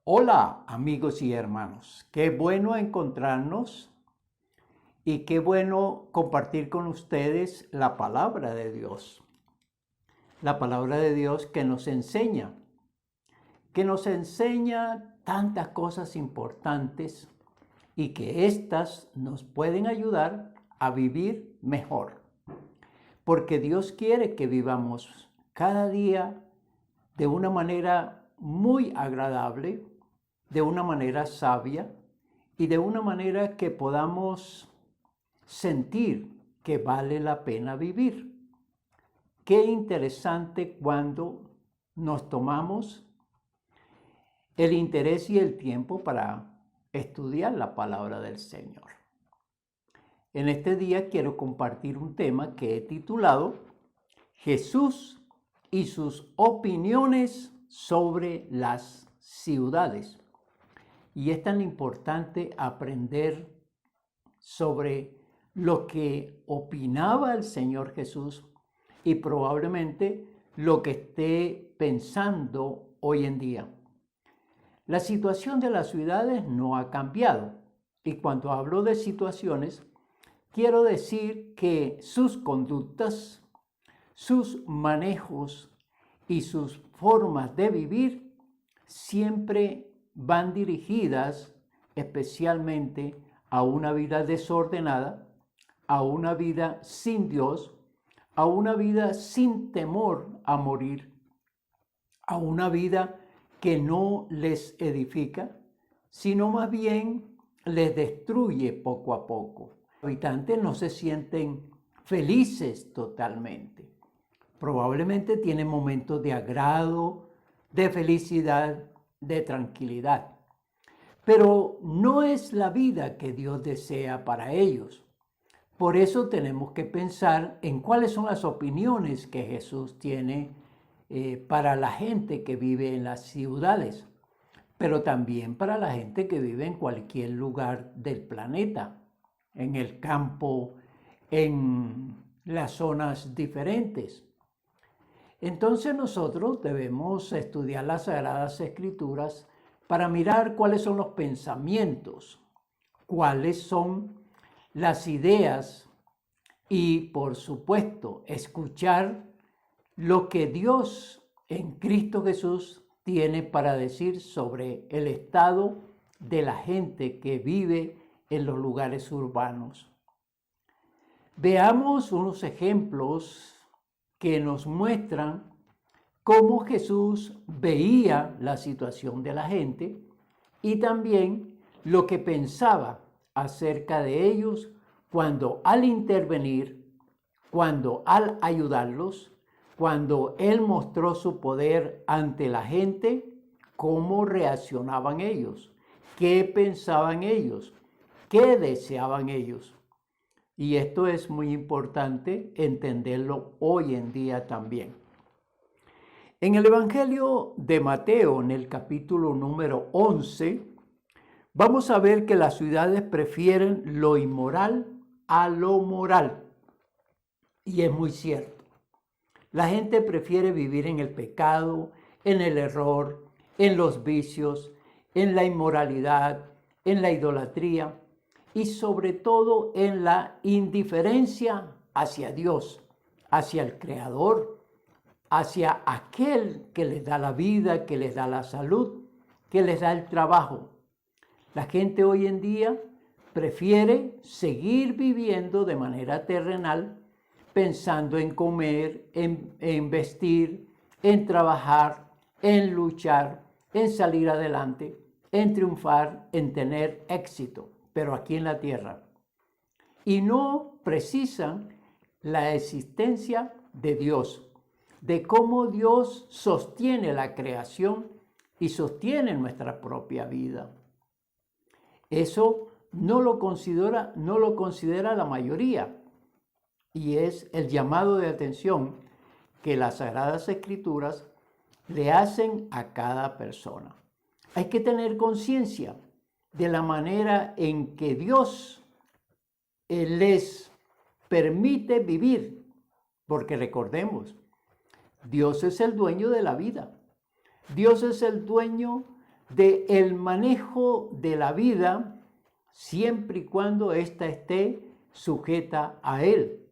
Hola amigos y hermanos, qué bueno encontrarnos y qué bueno compartir con ustedes la palabra de Dios. La palabra de Dios que nos enseña tantas cosas importantes y que éstas nos pueden ayudar a vivir mejor. Porque Dios quiere que vivamos cada día de una manera muy agradable, de una manera sabia y de una manera que podamos sentir que vale la pena vivir. Qué interesante cuando nos tomamos el interés y el tiempo para estudiar la palabra del Señor. En este día quiero compartir un tema que he titulado Jesús y sus opiniones sobre las ciudades. Y es tan importante aprender sobre lo que opinaba el Señor Jesús y probablemente lo que esté pensando hoy en día. La situación de las ciudades no ha cambiado. Y cuando hablo de situaciones, quiero decir que sus conductas, sus manejos y sus formas de vivir siempre van dirigidas especialmente a una vida desordenada, a una vida sin Dios, a una vida sin temor a morir, a una vida que no les edifica, sino más bien les destruye poco a poco. Los habitantes no se sienten felices totalmente. Probablemente tienen momentos de agrado, de felicidad, de tranquilidad. Pero no es la vida que Dios desea para ellos. Por eso tenemos que pensar en cuáles son las opiniones que Jesús tiene para la gente que vive en las ciudades, pero también para la gente que vive en cualquier lugar del planeta, en el campo, en las zonas diferentes. Entonces nosotros debemos estudiar las Sagradas Escrituras para mirar cuáles son los pensamientos, cuáles son las ideas y, por supuesto, escuchar lo que Dios en Cristo Jesús tiene para decir sobre el estado de la gente que vive en los lugares urbanos. Veamos unos ejemplos que nos muestran cómo Jesús veía la situación de la gente y también lo que pensaba acerca de ellos cuando al intervenir, cuando al ayudarlos, cuando Él mostró su poder ante la gente, cómo reaccionaban ellos, qué pensaban ellos, qué deseaban ellos. Y esto es muy importante entenderlo hoy en día también. En el Evangelio de Mateo, en el capítulo número 11, vamos a ver que las ciudades prefieren lo inmoral a lo moral. Y es muy cierto. La gente prefiere vivir en el pecado, en el error, en los vicios, en la inmoralidad, en la idolatría y sobre todo en la indiferencia hacia Dios, hacia el Creador, hacia aquel que les da la vida, que les da la salud, que les da el trabajo. La gente hoy en día prefiere seguir viviendo de manera terrenal, pensando en comer, en vestir, en trabajar, en luchar, en salir adelante, en triunfar, en tener éxito, pero aquí en la tierra. Y no precisan la existencia de Dios, de cómo Dios sostiene la creación y sostiene nuestra propia vida. Eso no lo considera la mayoría, y es el llamado de atención que las Sagradas Escrituras le hacen a cada persona. Hay que tener conciencia de la manera en que Dios les permite vivir, porque recordemos, Dios es el dueño de la vida. Dios es el dueño de el manejo de la vida siempre y cuando ésta esté sujeta a Él.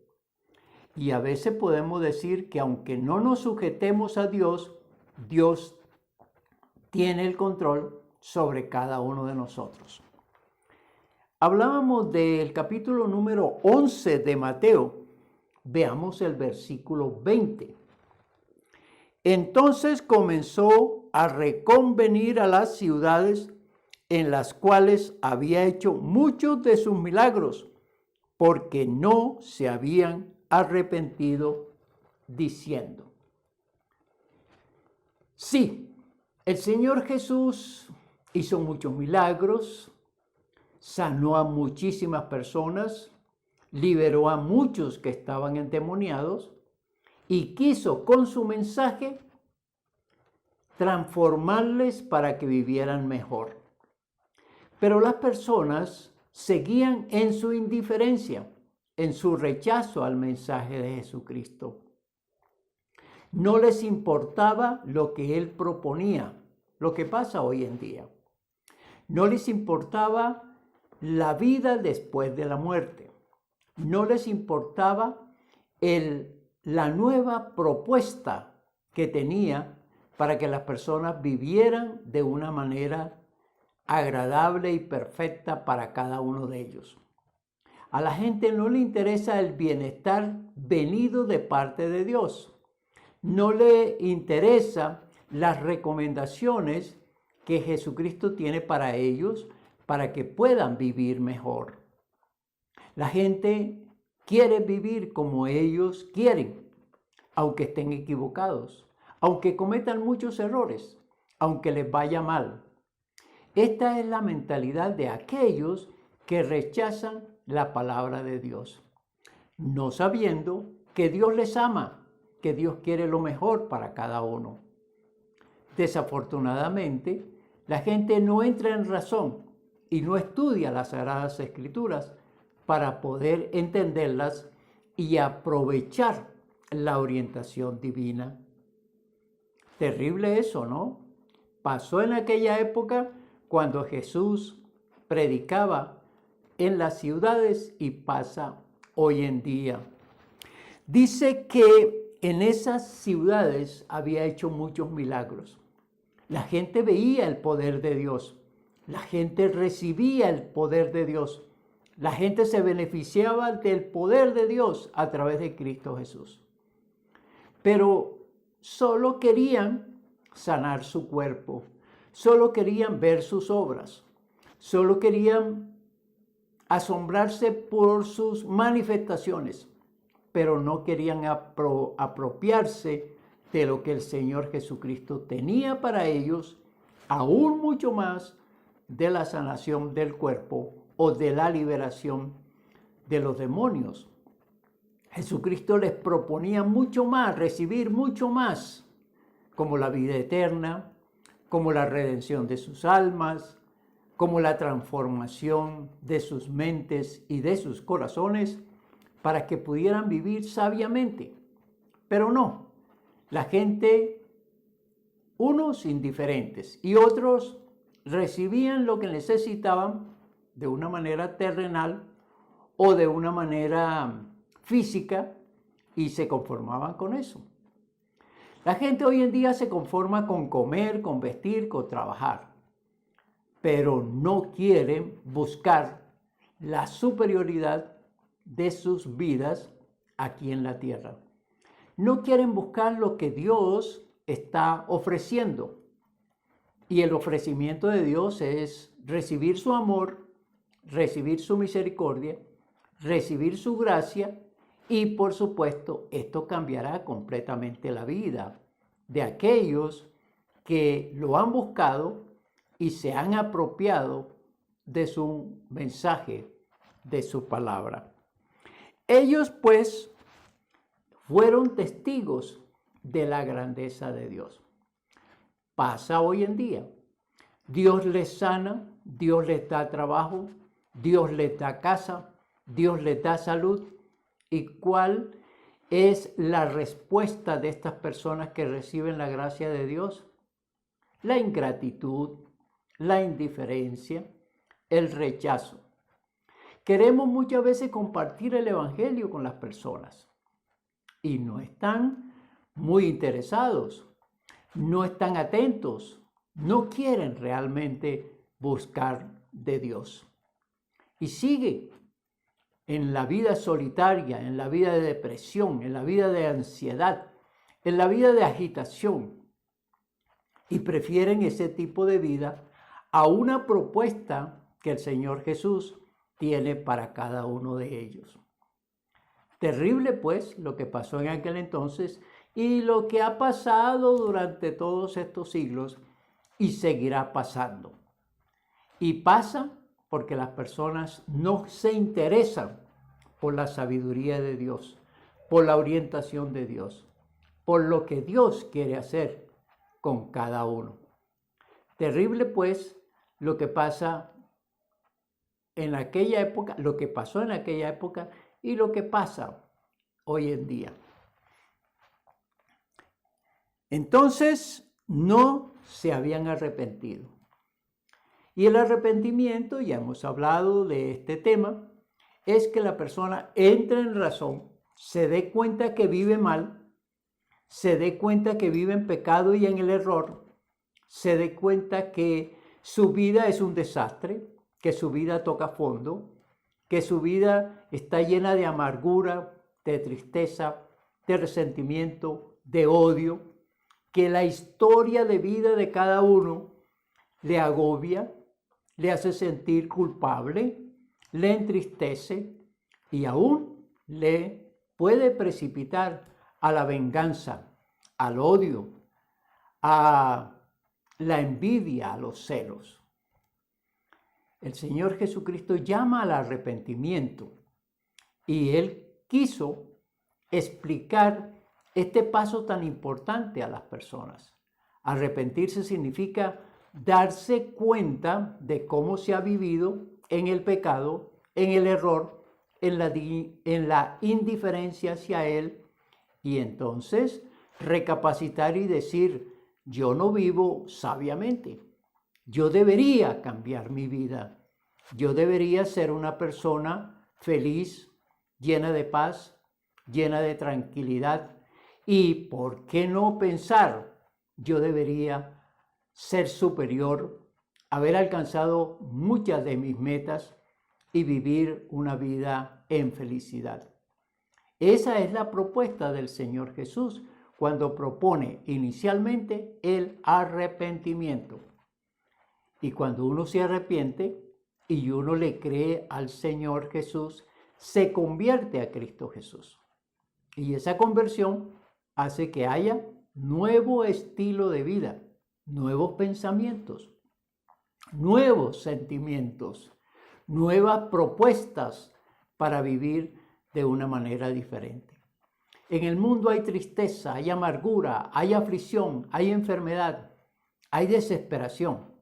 Y a veces podemos decir que aunque no nos sujetemos a Dios, Dios tiene el control sobre cada uno de nosotros. Hablábamos del capítulo número 11 de Mateo. Veamos el versículo 20. Entonces comenzó a reconvenir a las ciudades en las cuales había hecho muchos de sus milagros, porque no se habían arrepentido, diciendo: sí, el Señor Jesús hizo muchos milagros, sanó a muchísimas personas, liberó a muchos que estaban endemoniados y quiso con su mensaje transformarles para que vivieran mejor. Pero las personas seguían en su indiferencia, en su rechazo al mensaje de Jesucristo. No les importaba lo que Él proponía, lo que pasa hoy en día. No les importaba la vida después de la muerte. No les importaba la nueva propuesta que tenía para que las personas vivieran de una manera agradable y perfecta para cada uno de ellos. A la gente no le interesa el bienestar venido de parte de Dios. No le interesa las recomendaciones que Jesucristo tiene para ellos para que puedan vivir mejor. La gente quiere vivir como ellos quieren, aunque estén equivocados, aunque cometan muchos errores, aunque les vaya mal. Esta es la mentalidad de aquellos que rechazan la palabra de Dios, no sabiendo que Dios les ama, que Dios quiere lo mejor para cada uno. Desafortunadamente, la gente no entra en razón y no estudia las Sagradas Escrituras para poder entenderlas y aprovechar la orientación divina. Terrible eso, ¿no? Pasó en aquella época cuando Jesús predicaba en las ciudades y pasa hoy en día. Dice que en esas ciudades había hecho muchos milagros. La gente veía el poder de Dios. La gente recibía el poder de Dios. La gente se beneficiaba del poder de Dios a través de Cristo Jesús. Pero solo querían sanar su cuerpo. Solo querían ver sus obras. Solo querían asombrarse por sus manifestaciones, pero no querían apropiarse de lo que el Señor Jesucristo tenía para ellos, aún mucho más de la sanación del cuerpo o de la liberación de los demonios. Jesucristo les proponía mucho más, recibir mucho más, como la vida eterna, como la redención de sus almas, como la transformación de sus mentes y de sus corazones para que pudieran vivir sabiamente. Pero no, la gente, unos indiferentes y otros recibían lo que necesitaban de una manera terrenal o de una manera física y se conformaban con eso. La gente hoy en día se conforma con comer, con vestir, con trabajar, pero no quieren buscar la superioridad de sus vidas aquí en la tierra. No quieren buscar lo que Dios está ofreciendo. Y el ofrecimiento de Dios es recibir su amor, recibir su misericordia, recibir su gracia y, por supuesto, esto cambiará completamente la vida de aquellos que lo han buscado y se han apropiado de su mensaje, de su palabra. Ellos, pues, fueron testigos de la grandeza de Dios. Pasa hoy en día. Dios les sana, Dios les da trabajo, Dios les da casa, Dios les da salud. ¿Y cuál es la respuesta de estas personas que reciben la gracia de Dios? La ingratitud, la indiferencia, el rechazo. Queremos muchas veces compartir el evangelio con las personas y no están muy interesados, no están atentos, no quieren realmente buscar de Dios. Y sigue en la vida solitaria, en la vida de depresión, en la vida de ansiedad, en la vida de agitación. Y prefieren ese tipo de vida a una propuesta que el Señor Jesús tiene para cada uno de ellos. Terrible, pues, lo que pasó en aquel entonces y lo que ha pasado durante todos estos siglos y seguirá pasando. Y pasa porque las personas no se interesan por la sabiduría de Dios, por la orientación de Dios, por lo que Dios quiere hacer con cada uno. Terrible, pues, lo que pasa en aquella época, lo que pasó en aquella época y lo que pasa hoy en día. Entonces, no se habían arrepentido. Y el arrepentimiento, ya hemos hablado de este tema, es que la persona entre en razón, se dé cuenta que vive mal, se dé cuenta que vive en pecado y en el error, se dé cuenta que su vida es un desastre, que su vida toca fondo, que su vida está llena de amargura, de tristeza, de resentimiento, de odio, que la historia de vida de cada uno le agobia, le hace sentir culpable, le entristece y aún le puede precipitar a la venganza, al odio, a la envidia, a los celos. El Señor Jesucristo llama al arrepentimiento y Él quiso explicar este paso tan importante a las personas. Arrepentirse significa darse cuenta de cómo se ha vivido en el pecado, en el error, en la indiferencia hacia Él y entonces recapacitar y decir, yo no vivo sabiamente. Yo debería cambiar mi vida. Yo debería ser una persona feliz, llena de paz, llena de tranquilidad. Y ¿por qué no pensar? Yo debería ser superior, haber alcanzado muchas de mis metas y vivir una vida en felicidad. Esa es la propuesta del Señor Jesús cuando propone inicialmente el arrepentimiento. Y cuando uno se arrepiente y uno le cree al Señor Jesús, se convierte a Cristo Jesús. Y esa conversión hace que haya nuevo estilo de vida, nuevos pensamientos, nuevos sentimientos, nuevas propuestas para vivir de una manera diferente. En el mundo hay tristeza, hay amargura, hay aflicción, hay enfermedad, hay desesperación.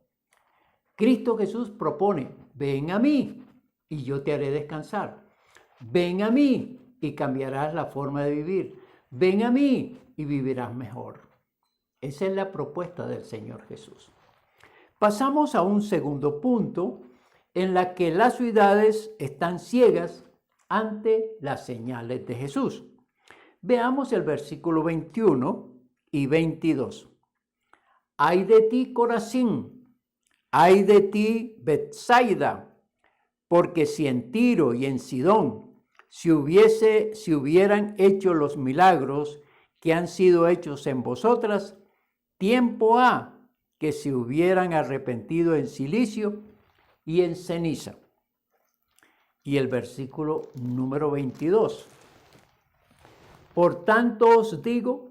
Cristo Jesús propone, ven a mí y yo te haré descansar. Ven a mí y cambiarás la forma de vivir. Ven a mí y vivirás mejor. Esa es la propuesta del Señor Jesús. Pasamos a un segundo punto en la que las ciudades están ciegas ante las señales de Jesús. Veamos el versículo 21 y 22. Ay de ti, Corazín, ay de ti, Betsaida, porque si en Tiro y en Sidón si hubieran hecho los milagros que han sido hechos en vosotras, tiempo ha que se hubieran arrepentido en cilicio y en ceniza. Y el versículo número 22. Por tanto os digo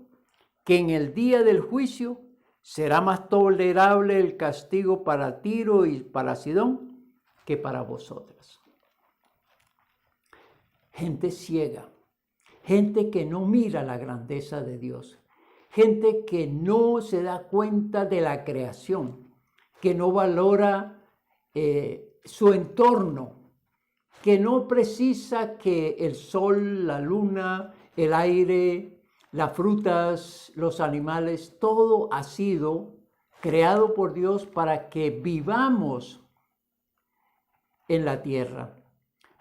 que en el día del juicio será más tolerable el castigo para Tiro y para Sidón que para vosotras. Gente ciega, gente que no mira la grandeza de Dios, gente que no se da cuenta de la creación, que no valora su entorno, que no precisa que el sol, la luna, el aire, las frutas, los animales, todo ha sido creado por Dios para que vivamos en la tierra,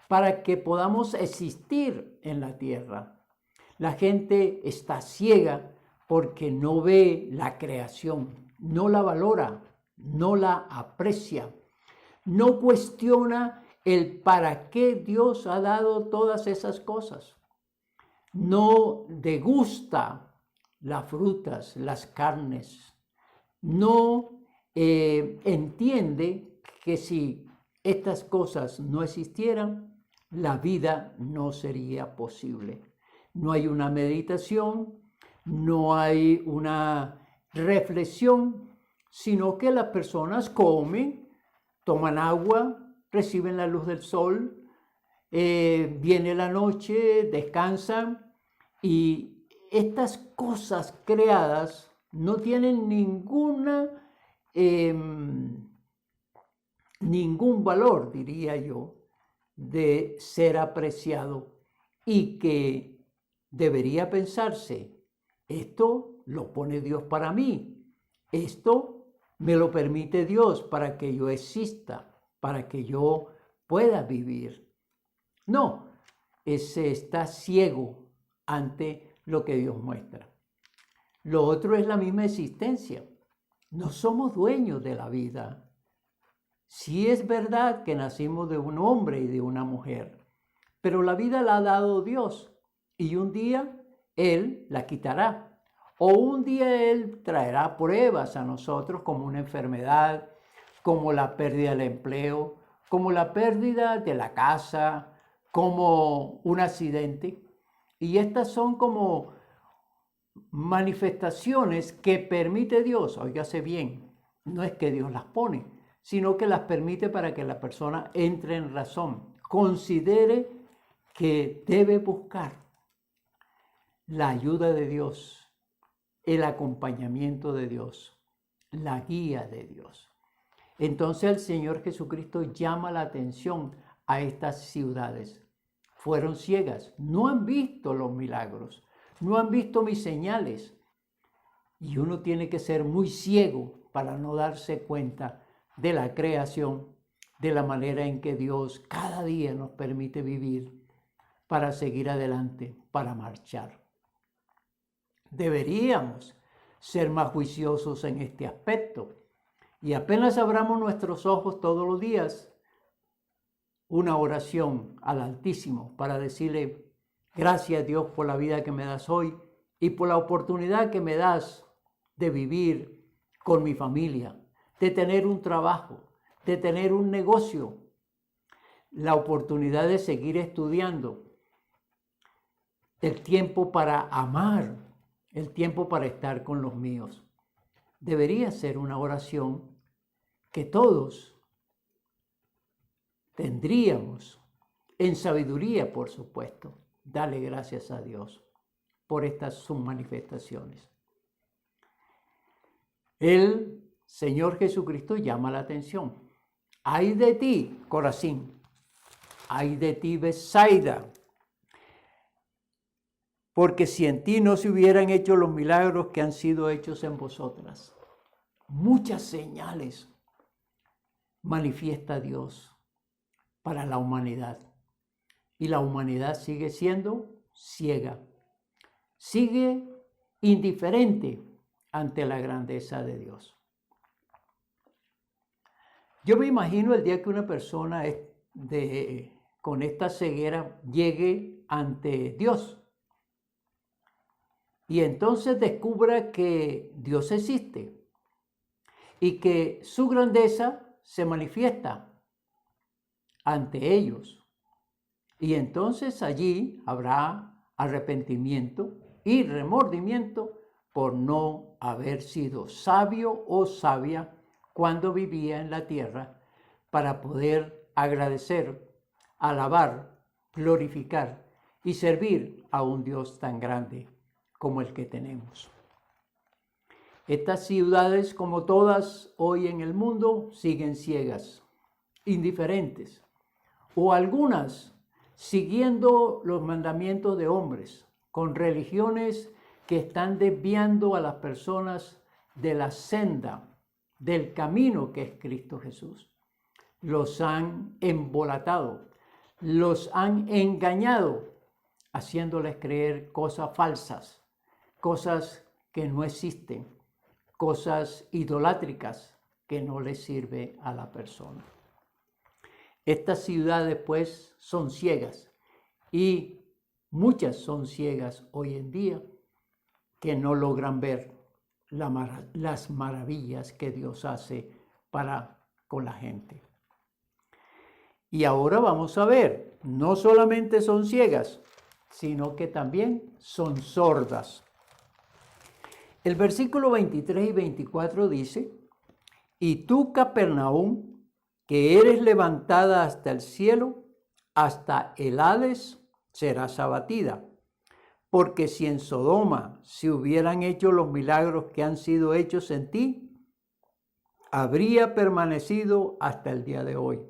para que podamos existir en la tierra. La gente está ciega porque no ve la creación, no la valora, no la aprecia, no cuestiona el para qué Dios ha dado todas esas cosas. No degusta las frutas, las carnes. No entiende que si estas cosas no existieran, la vida no sería posible. No hay una meditación, no hay una reflexión, sino que las personas comen, toman agua, reciben la luz del sol, viene la noche, descansan, y estas cosas creadas no tienen ningún valor, diría yo, de ser apreciado, y que debería pensarse, esto lo pone Dios para mí, esto me lo permite Dios para que yo exista, para que yo pueda vivir. No, se está ciego ante lo que Dios muestra. Lo otro es la misma existencia. No somos dueños de la vida. Sí es verdad que nacimos de un hombre y de una mujer, pero la vida la ha dado Dios y un día Él la quitará. O un día Él traerá pruebas a nosotros como una enfermedad, como la pérdida del empleo, como la pérdida de la casa, como un accidente. Y estas son como manifestaciones que permite Dios. Óigase bien, no es que Dios las pone, sino que las permite para que la persona entre en razón, considere que debe buscar la ayuda de Dios, el acompañamiento de Dios, la guía de Dios. Entonces el Señor Jesucristo llama la atención a estas ciudades. Fueron ciegas, no han visto los milagros, no han visto mis señales. Y uno tiene que ser muy ciego para no darse cuenta de la creación, de la manera en que Dios cada día nos permite vivir para seguir adelante, para marchar. Deberíamos ser más juiciosos en este aspecto. Y apenas abramos nuestros ojos todos los días, una oración al Altísimo para decirle, gracias Dios por la vida que me das hoy y por la oportunidad que me das de vivir con mi familia, de tener un trabajo, de tener un negocio, la oportunidad de seguir estudiando, el tiempo para amar, el tiempo para estar con los míos. Debería ser una oración que todos tendríamos, en sabiduría, por supuesto. Dale gracias a Dios por estas sus manifestaciones. El Señor Jesucristo llama la atención. Ay de ti, Corazín. Ay de ti, Betsaida. Porque si en ti no se hubieran hecho los milagros que han sido hechos en vosotras. Muchas señales manifiesta Dios para la humanidad. Y la humanidad sigue siendo ciega. Sigue indiferente ante la grandeza de Dios. Yo me imagino el día que una persona con esta ceguera llegue ante Dios y entonces descubra que Dios existe y que su grandeza se manifiesta ante ellos. Y entonces allí habrá arrepentimiento y remordimiento por no haber sido sabio o sabia cuando vivía en la tierra para poder agradecer, alabar, glorificar y servir a un Dios tan grande como el que tenemos. Estas ciudades, como todas hoy en el mundo, siguen ciegas, indiferentes, o algunas siguiendo los mandamientos de hombres, con religiones que están desviando a las personas de la senda del camino que es Cristo Jesús. Los han embolatado, los han engañado, haciéndoles creer cosas falsas, cosas que no existen, cosas idolátricas que no les sirve a la persona. Estas ciudades pues son ciegas y muchas son ciegas hoy en día que no logran ver las maravillas que Dios hace para con la gente. Y ahora vamos a ver, no solamente son ciegas, sino que también son sordas. El versículo 23 y 24 dice, y tú, Capernaum, que eres levantada hasta el cielo, hasta el Hades serás abatida. Porque si en Sodoma se hubieran hecho los milagros que han sido hechos en ti, habría permanecido hasta el día de hoy.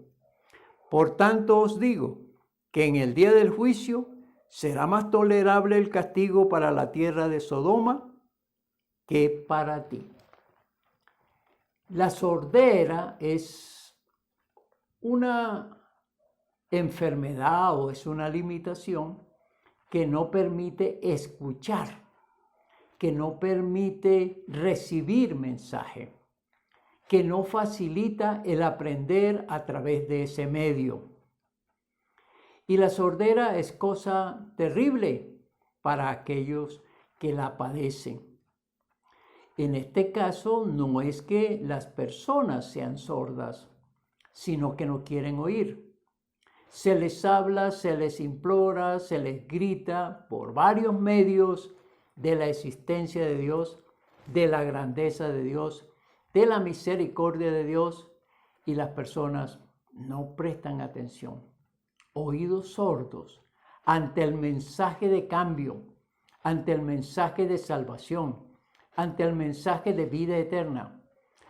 Por tanto os digo que en el día del juicio será más tolerable el castigo para la tierra de Sodoma que para ti. La sordera es una enfermedad o es una limitación que no permite escuchar, que no permite recibir mensaje, que no facilita el aprender a través de ese medio. Y la sordera es cosa terrible para aquellos que la padecen. En este caso no es que las personas sean sordas, sino que no quieren oír. Se les habla, se les implora, se les grita por varios medios de la existencia de Dios, de la grandeza de Dios, de la misericordia de Dios, y las personas no prestan atención. Oídos sordos ante el mensaje de cambio, ante el mensaje de salvación, ante el mensaje de vida eterna,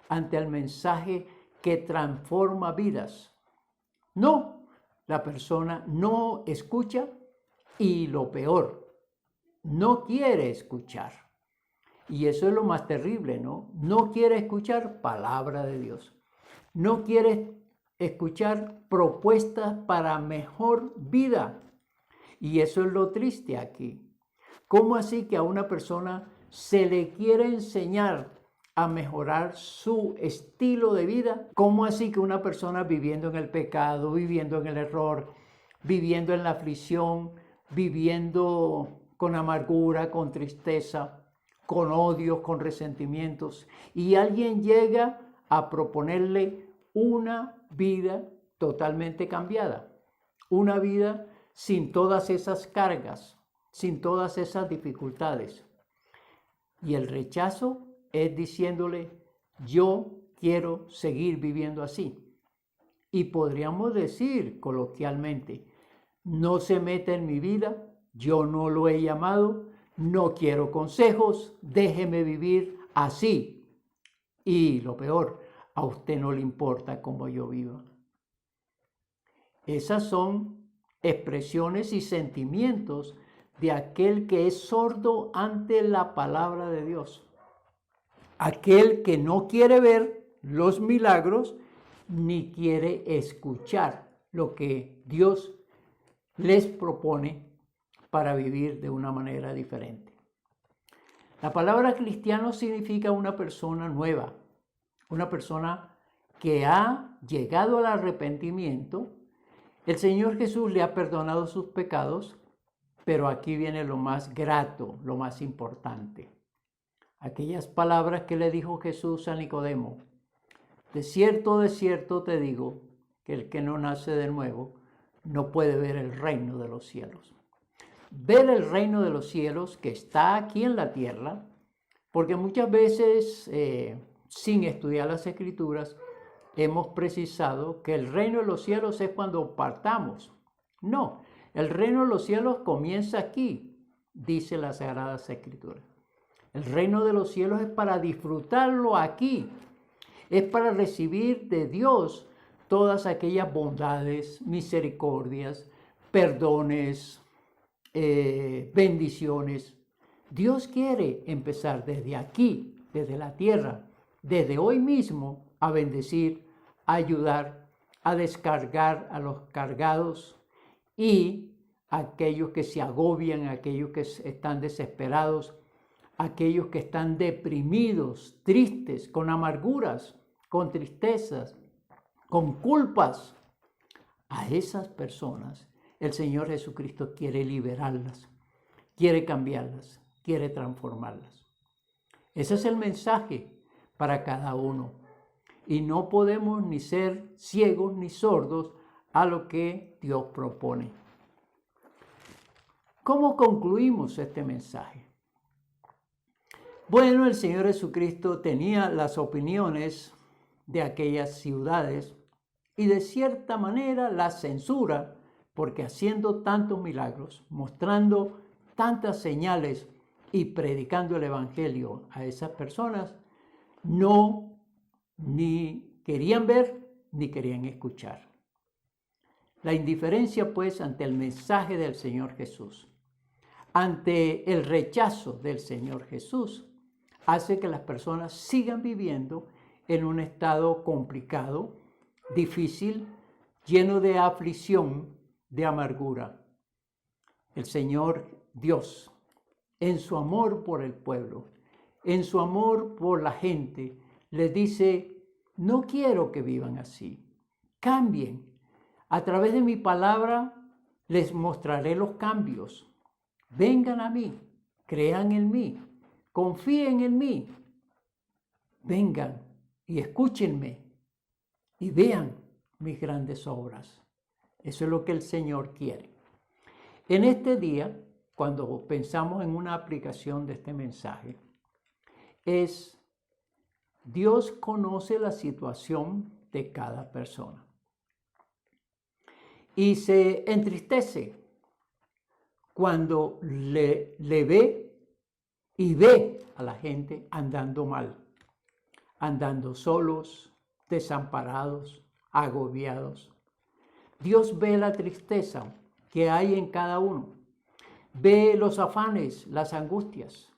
ante el mensaje que transforma vidas. No, la persona no escucha y lo peor, no quiere escuchar. Y eso es lo más terrible, ¿no? No quiere escuchar palabra de Dios. No quiere escuchar propuestas para mejor vida. Y eso es lo triste aquí. ¿Cómo así que a una persona se le quiere enseñar a mejorar su estilo de vida? ¿Cómo así que una persona viviendo en el pecado, viviendo en el error, viviendo en la aflicción, viviendo con amargura, con tristeza, con odios, con resentimientos, y alguien llega a proponerle una vida totalmente cambiada, una vida sin todas esas cargas, sin todas esas dificultades? Y el rechazo es diciéndole, yo quiero seguir viviendo así. Y podríamos decir coloquialmente, no se meta en mi vida, yo no lo he llamado, no quiero consejos, déjeme vivir así. Y lo peor, a usted no le importa cómo yo viva. Esas son expresiones y sentimientos de aquel que es sordo ante la palabra de Dios. Aquel que no quiere ver los milagros ni quiere escuchar lo que Dios les propone para vivir de una manera diferente. La palabra cristiano significa una persona nueva, una persona que ha llegado al arrepentimiento. El Señor Jesús le ha perdonado sus pecados, pero aquí viene lo más grato, lo más importante. Aquellas palabras que le dijo Jesús a Nicodemo: de cierto te digo, que el que no nace de nuevo no puede ver el reino de los cielos. Ver el reino de los cielos que está aquí en la tierra, porque muchas veces, sin estudiar las Escrituras, hemos precisado que el reino de los cielos es cuando partamos. No, el reino de los cielos comienza aquí, dice las Sagradas Escrituras. El reino de los cielos es para disfrutarlo aquí, es para recibir de Dios todas aquellas bondades, misericordias, perdones, bendiciones. Dios quiere empezar desde aquí, desde la tierra, desde hoy mismo a bendecir, a ayudar, a descargar a los cargados y a aquellos que se agobian, a aquellos que están desesperados, a aquellos que están deprimidos, tristes, con amarguras, con tristezas, con culpas. A esas personas el Señor Jesucristo quiere liberarlas, quiere cambiarlas, quiere transformarlas. Ese es el mensaje para cada uno. Y no podemos ni ser ciegos ni sordos a lo que Dios propone. ¿Cómo concluimos este mensaje? Bueno, el Señor Jesucristo tenía las opiniones de aquellas ciudades y de cierta manera la censura, porque haciendo tantos milagros, mostrando tantas señales y predicando el Evangelio a esas personas, no ni querían ver ni querían escuchar. La indiferencia, pues, ante el mensaje del Señor Jesús, ante el rechazo del Señor Jesús, hace que las personas sigan viviendo en un estado complicado, difícil, lleno de aflicción, de amargura. El Señor Dios, en su amor por el pueblo, en su amor por la gente, les dice: no quiero que vivan así, cambien. A través de mi palabra les mostraré los cambios. Vengan a mí, crean en mí, confíen en mí. Vengan y escúchenme y vean mis grandes obras. Eso es lo que el Señor quiere. En este día, cuando pensamos en una aplicación de este mensaje, es: Dios conoce la situación de cada persona y se entristece cuando le ve y ve a la gente andando mal, andando solos, desamparados, agobiados. Dios ve la tristeza que hay en cada uno, ve los afanes, las angustias,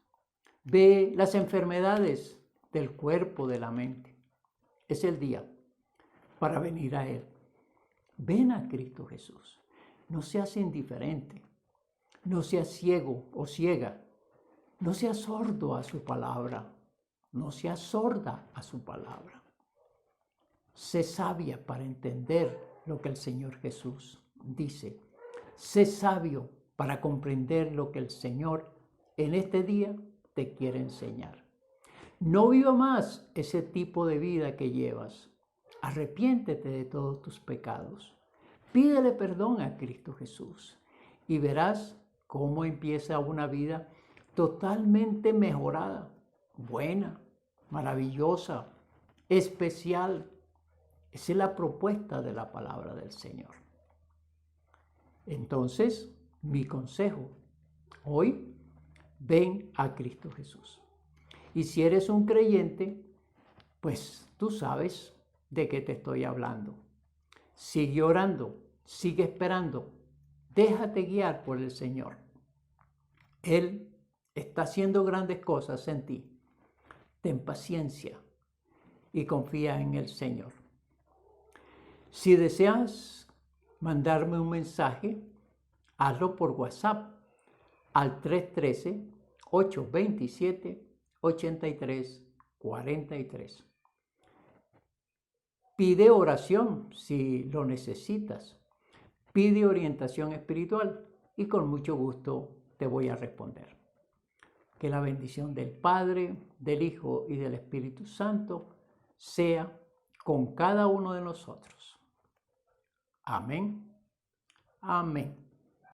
ve las enfermedades del cuerpo, de la mente. Es el día para venir a Él. Ven a Cristo Jesús. No seas indiferente, no seas ciego o ciega, no seas sordo a su palabra, no seas sorda a su palabra. Sé sabia para entender lo que el Señor Jesús dice. Sé sabio para comprender lo que el Señor en este día te quiere enseñar. No viva más ese tipo de vida que llevas. Arrepiéntete de todos tus pecados. Pídele perdón a Cristo Jesús y verás cómo empieza una vida totalmente mejorada, buena, maravillosa, especial. Esa es la propuesta de la palabra del Señor. Entonces, mi consejo hoy: ven a Cristo Jesús. Y si eres un creyente, pues tú sabes de qué te estoy hablando. Sigue orando, sigue esperando, déjate guiar por el Señor. Él está haciendo grandes cosas en ti. Ten paciencia y confía en el Señor. Si deseas mandarme un mensaje, hazlo por WhatsApp al 313-827-8343. Pide oración si lo necesitas. Pide orientación espiritual y con mucho gusto te voy a responder. Que la bendición del Padre, del Hijo y del Espíritu Santo sea con cada uno de nosotros. Amén. Amén.